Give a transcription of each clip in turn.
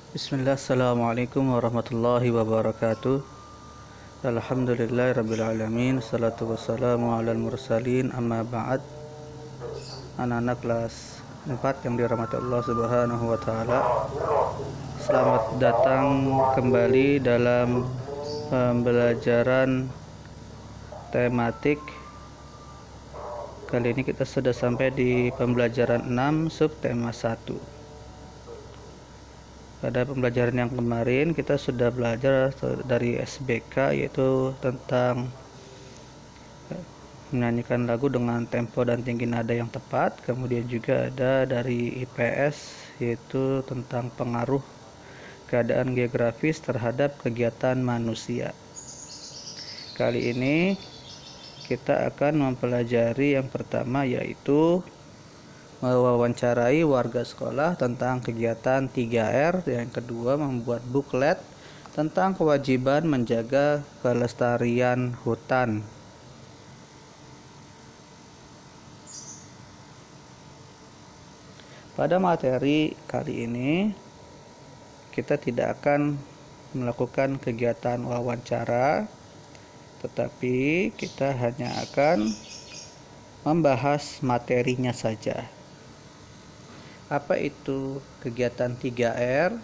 Bismillah, assalamualaikum warahmatullahi wabarakatuh. Alhamdulillah rabbil alamin. Salatu wassalamu ala mursalin, amma ba'd. Anak-anak kelas 4 yang dirahmati Allah subhanahu wa ta'ala, selamat datang kembali dalam pembelajaran tematik. Kali ini kita sudah sampai di pembelajaran 6 subtema 1. Pada pembelajaran yang kemarin kita sudah belajar dari SBK, yaitu tentang menyanyikan lagu dengan tempo dan tinggi nada yang tepat. Kemudian juga ada dari IPS, yaitu tentang pengaruh keadaan geografis terhadap kegiatan manusia. Kali ini kita akan mempelajari yang pertama, yaitu mewawancarai warga sekolah tentang kegiatan 3R. Yang kedua, membuat buklet tentang kewajiban menjaga kelestarian hutan. Pada materi kali ini kita tidak akan melakukan kegiatan wawancara, tetapi kita hanya akan membahas materinya saja. Apa itu kegiatan 3R?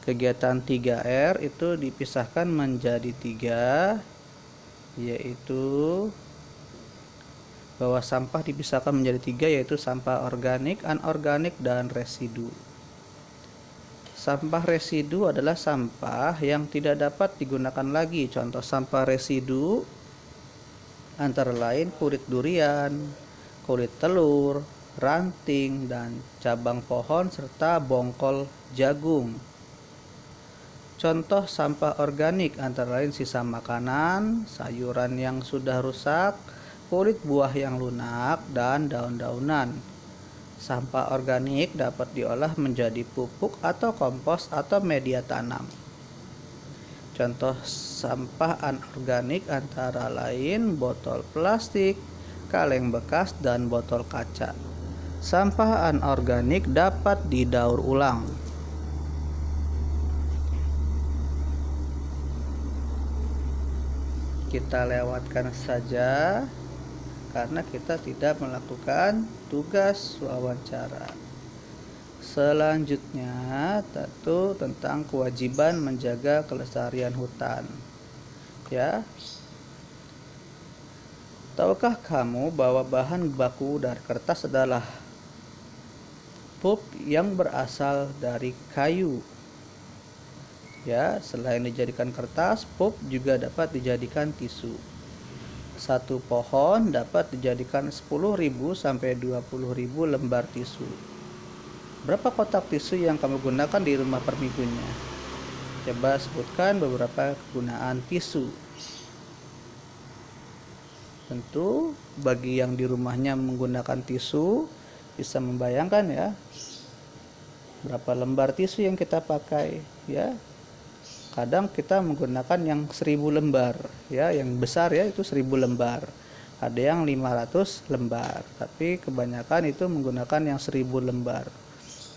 Kegiatan 3R itu dipisahkan menjadi 3, yaitu bahwa sampah dipisahkan menjadi 3, yaitu sampah organik, anorganik, dan residu. Sampah residu adalah sampah yang tidak dapat digunakan lagi. Contoh sampah residu antara lain kulit durian, kulit telur, ranting dan cabang pohon, serta bongkol jagung. Contoh sampah organik antara lain sisa makanan, sayuran yang sudah rusak, kulit buah yang lunak, dan daun-daunan. Sampah organik dapat diolah menjadi pupuk atau kompos atau media tanam. Contoh sampah anorganik antara lain botol plastik, kaleng bekas, dan botol kaca. Sampah anorganik dapat didaur ulang. Kita lewatkan saja karena kita tidak melakukan tugas wawancara. Selanjutnya tentu tentang kewajiban menjaga kelestarian hutan. Ya. Tahukah kamu bahwa bahan baku dari kertas adalah pulp yang berasal dari kayu? Ya, selain dijadikan kertas, pulp juga dapat dijadikan tisu. Satu pohon dapat dijadikan 10.000 sampai 20.000 lembar tisu. Berapa kotak tisu yang kamu gunakan di rumah per minggunya? Coba sebutkan beberapa kegunaan tisu. Tentu bagi yang di rumahnya menggunakan tisu bisa membayangkan ya berapa lembar tisu yang kita pakai ya. Kadang kita menggunakan yang 1000 lembar ya, yang besar ya itu 1000 lembar. Ada yang 500 lembar, tapi kebanyakan itu menggunakan yang 1000 lembar.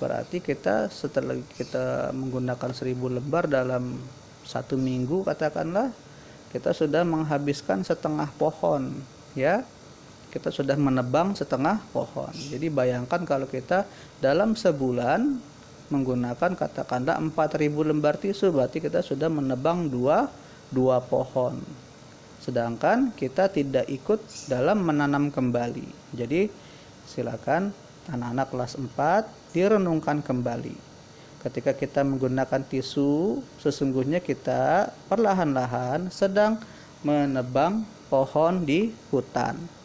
Berarti kita setelah kita menggunakan 1000 lembar dalam 1 minggu katakanlah, kita sudah menghabiskan setengah pohon ya. Kita sudah menebang setengah pohon. Jadi bayangkan kalau kita dalam sebulan menggunakan katakanlah 4000 lembar tisu, berarti kita sudah menebang dua pohon. Sedangkan kita tidak ikut dalam menanam kembali. Jadi silakan anak-anak kelas 4 direnungkan kembali. Ketika kita menggunakan tisu, sesungguhnya kita perlahan-lahan sedang menebang pohon di hutan.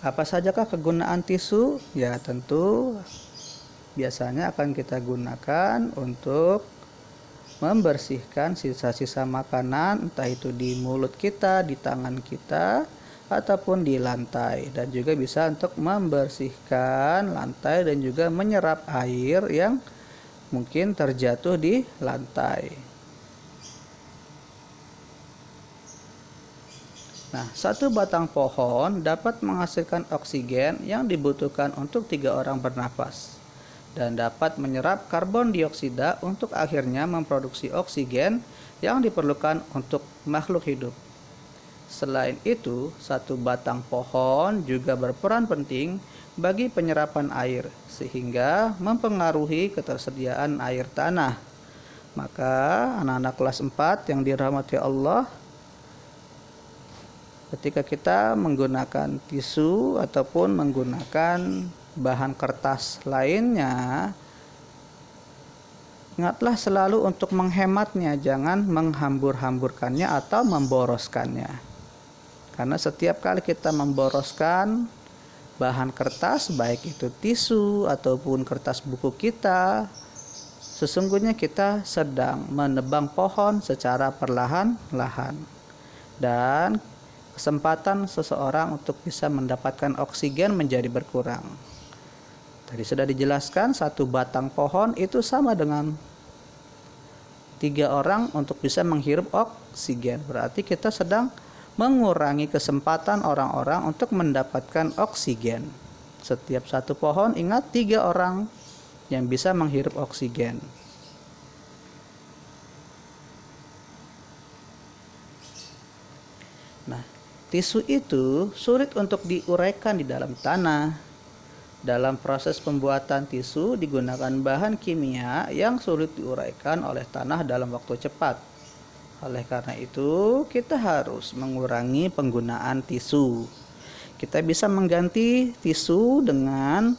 Apa sajakah kegunaan tisu? Ya tentu biasanya akan kita gunakan untuk membersihkan sisa-sisa makanan, entah itu di mulut kita, di tangan kita, ataupun di lantai. Dan juga bisa untuk membersihkan lantai dan juga menyerap air yang mungkin terjatuh di lantai. Nah, satu batang pohon dapat menghasilkan oksigen yang dibutuhkan untuk 3 orang bernafas. dan dapat menyerap karbon dioksida untuk akhirnya memproduksi oksigen yang diperlukan untuk makhluk hidup. Selain itu, satu batang pohon juga berperan penting bagi penyerapan air, sehingga mempengaruhi ketersediaan air tanah. Maka anak-anak kelas 4 yang dirahmati Allah, ketika kita menggunakan tisu ataupun menggunakan bahan kertas lainnya, ingatlah selalu untuk menghematnya, jangan menghambur-hamburkannya atau memboroskannya. Karena setiap kali kita memboroskan bahan kertas, baik itu tisu ataupun kertas buku kita, sesungguhnya kita sedang menebang pohon secara perlahan-lahan. Dan kesempatan seseorang untuk bisa mendapatkan oksigen menjadi berkurang. Tadi sudah dijelaskan, satu batang pohon itu sama dengan 3 orang untuk bisa menghirup oksigen. Berarti kita sedang mengurangi kesempatan orang-orang untuk mendapatkan oksigen. Setiap satu pohon, ingat 3 orang yang bisa menghirup oksigen. Nah, tisu itu sulit untuk diuraikan di dalam tanah. Dalam proses pembuatan tisu digunakan bahan kimia yang sulit diuraikan oleh tanah dalam waktu cepat. Oleh karena itu, kita harus mengurangi penggunaan tisu. Kita bisa mengganti tisu dengan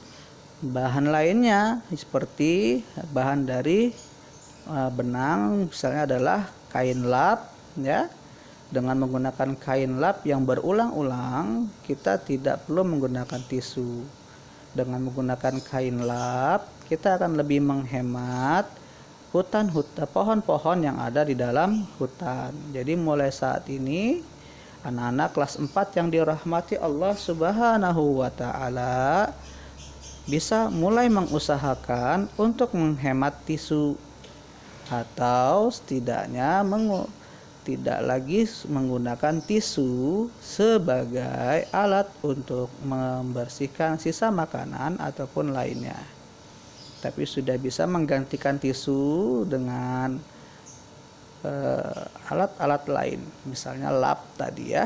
bahan lainnya, seperti bahan dari benang, misalnya adalah kain lap, ya. Dengan menggunakan kain lap yang berulang-ulang, kita tidak perlu menggunakan tisu. Dengan menggunakan kain lap, kita akan lebih menghemat pohon-pohon yang ada di dalam hutan. Jadi mulai saat ini, anak-anak kelas 4 yang dirahmati Allah Subhanahu wa Ta'ala bisa mulai mengusahakan untuk menghemat tisu, atau setidaknya tidak lagi menggunakan tisu sebagai alat untuk membersihkan sisa makanan ataupun lainnya, tapi sudah bisa menggantikan tisu dengan alat-alat lain, misalnya lap tadi, ya.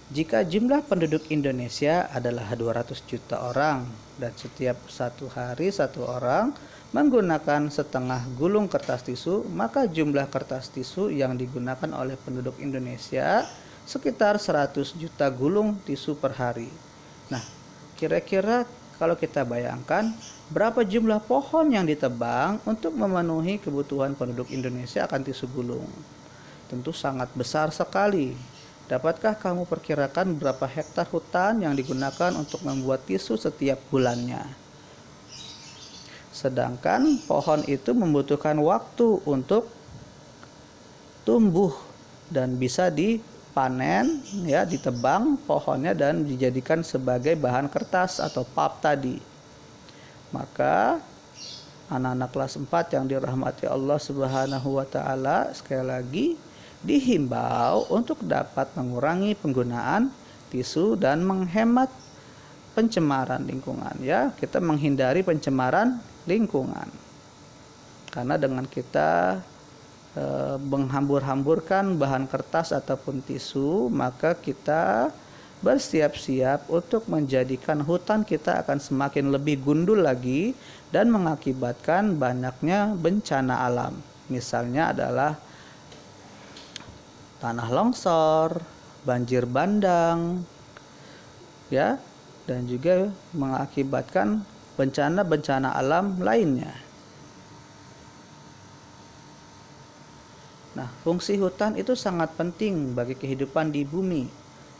Jika jumlah penduduk Indonesia adalah 200 juta orang dan setiap satu hari satu orang menggunakan setengah gulung kertas tisu, maka jumlah kertas tisu yang digunakan oleh penduduk Indonesia sekitar 100 juta gulung tisu per hari. Nah, kira-kira kalau kita bayangkan berapa jumlah pohon yang ditebang untuk memenuhi kebutuhan penduduk Indonesia akan tisu gulung? Tentu sangat besar sekali. Dapatkah kamu perkirakan berapa hektar hutan yang digunakan untuk membuat tisu setiap bulannya? Sedangkan pohon itu membutuhkan waktu untuk tumbuh dan bisa dipanen, ya, ditebang pohonnya dan dijadikan sebagai bahan kertas atau pulp tadi. Maka anak-anak kelas 4 yang dirahmati Allah Subhanahu wa Ta'ala, sekali lagi dihimbau untuk dapat mengurangi penggunaan tisu dan menghemat pencemaran lingkungan, ya. Kita menghindari pencemaran lingkungan. Karena dengan kita menghambur-hamburkan bahan kertas ataupun tisu, maka kita bersiap-siap untuk menjadikan hutan kita akan semakin lebih gundul lagi dan mengakibatkan banyaknya bencana alam. Misalnya adalah tanah longsor, banjir bandang, ya, dan juga mengakibatkan bencana-bencana alam lainnya. Nah, fungsi hutan itu sangat penting bagi kehidupan di bumi.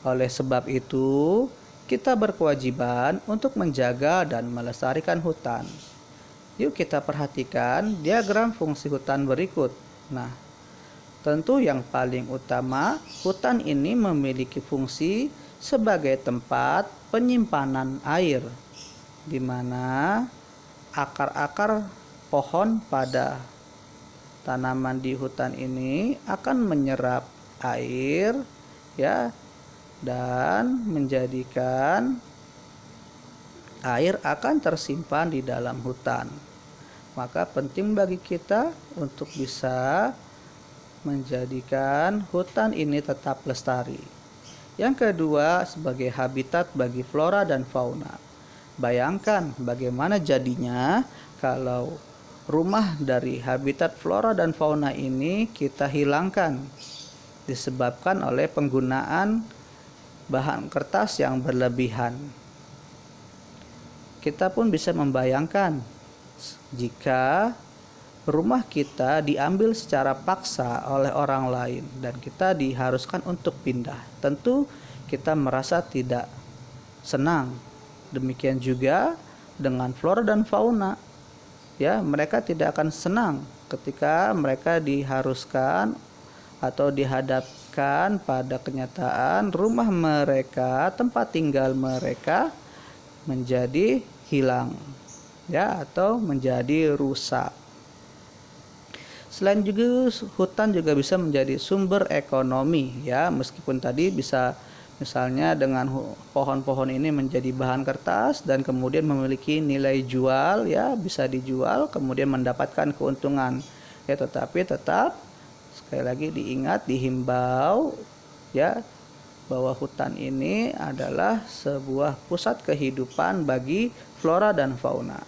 Oleh sebab itu, kita berkewajiban untuk menjaga dan melestarikan hutan. Yuk kita perhatikan diagram fungsi hutan berikut. Nah, tentu yang paling utama, hutan ini memiliki fungsi sebagai tempat penyimpanan air, di mana akar-akar pohon pada tanaman di hutan ini akan menyerap air, ya, dan menjadikan air akan tersimpan di dalam hutan. Maka penting bagi kita untuk bisa menjadikan hutan ini tetap lestari. Yang kedua, sebagai habitat bagi flora dan fauna. Bayangkan bagaimana jadinya kalau rumah dari habitat flora dan fauna ini kita hilangkan disebabkan oleh penggunaan bahan kertas yang berlebihan. Kita pun bisa membayangkan jika rumah kita diambil secara paksa oleh orang lain dan kita diharuskan untuk pindah. Tentu kita merasa tidak senang. Demikian juga dengan flora dan fauna. Ya, mereka tidak akan senang ketika mereka diharuskan atau dihadapkan pada kenyataan rumah mereka, tempat tinggal mereka menjadi hilang, ya, atau menjadi rusak. Selain juga hutan juga bisa menjadi sumber ekonomi, ya, meskipun tadi bisa misalnya dengan pohon-pohon ini menjadi bahan kertas dan kemudian memiliki nilai jual, ya, bisa dijual kemudian mendapatkan keuntungan, ya, tetapi tetap sekali lagi diingat, dihimbau, ya, bahwa hutan ini adalah sebuah pusat kehidupan bagi flora dan fauna.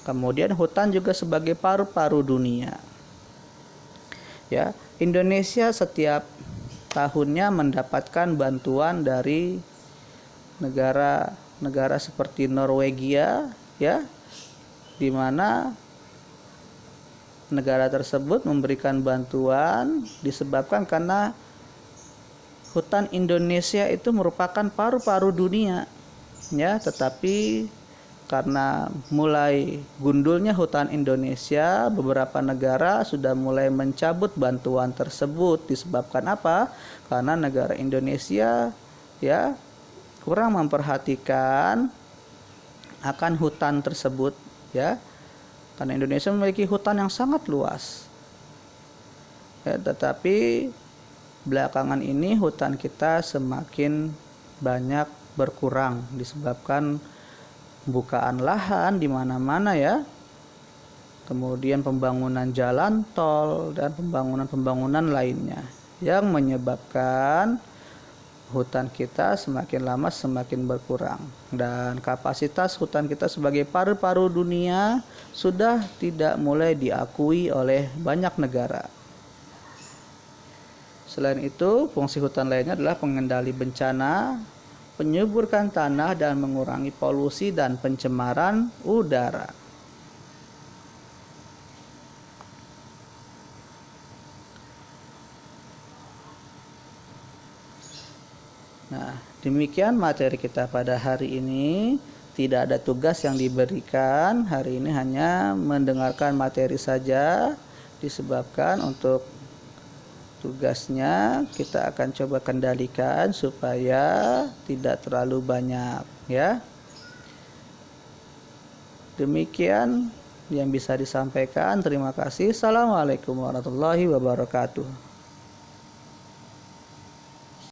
Kemudian hutan juga sebagai paru-paru dunia. Ya, Indonesia setiap tahunnya mendapatkan bantuan dari negara-negara seperti Norwegia, ya, di mana negara tersebut memberikan bantuan disebabkan karena hutan Indonesia itu merupakan paru-paru dunia, ya, tetapi karena mulai gundulnya hutan Indonesia, beberapa negara sudah mulai mencabut bantuan tersebut. Disebabkan apa? Karena negara Indonesia, ya, kurang memperhatikan akan hutan tersebut, ya. Karena Indonesia memiliki hutan yang sangat luas. Ya, tetapi belakangan ini hutan kita semakin banyak berkurang disebabkan pembukaan lahan di mana-mana, ya. Kemudian pembangunan jalan tol dan pembangunan lainnya yang menyebabkan hutan kita semakin lama semakin berkurang dan kapasitas hutan kita sebagai paru-paru dunia sudah tidak mulai diakui oleh banyak negara. Selain itu, fungsi hutan lainnya adalah pengendali bencana, menyuburkan tanah dan mengurangi polusi dan pencemaran udara. Nah, demikian materi kita pada hari ini. Tidak ada tugas yang diberikan. Hari ini hanya mendengarkan materi saja. Disebabkan untuk tugasnya kita akan coba kendalikan supaya tidak terlalu banyak, ya. Demikian yang bisa disampaikan. Terima kasih. Assalamualaikum warahmatullahi wabarakatuh.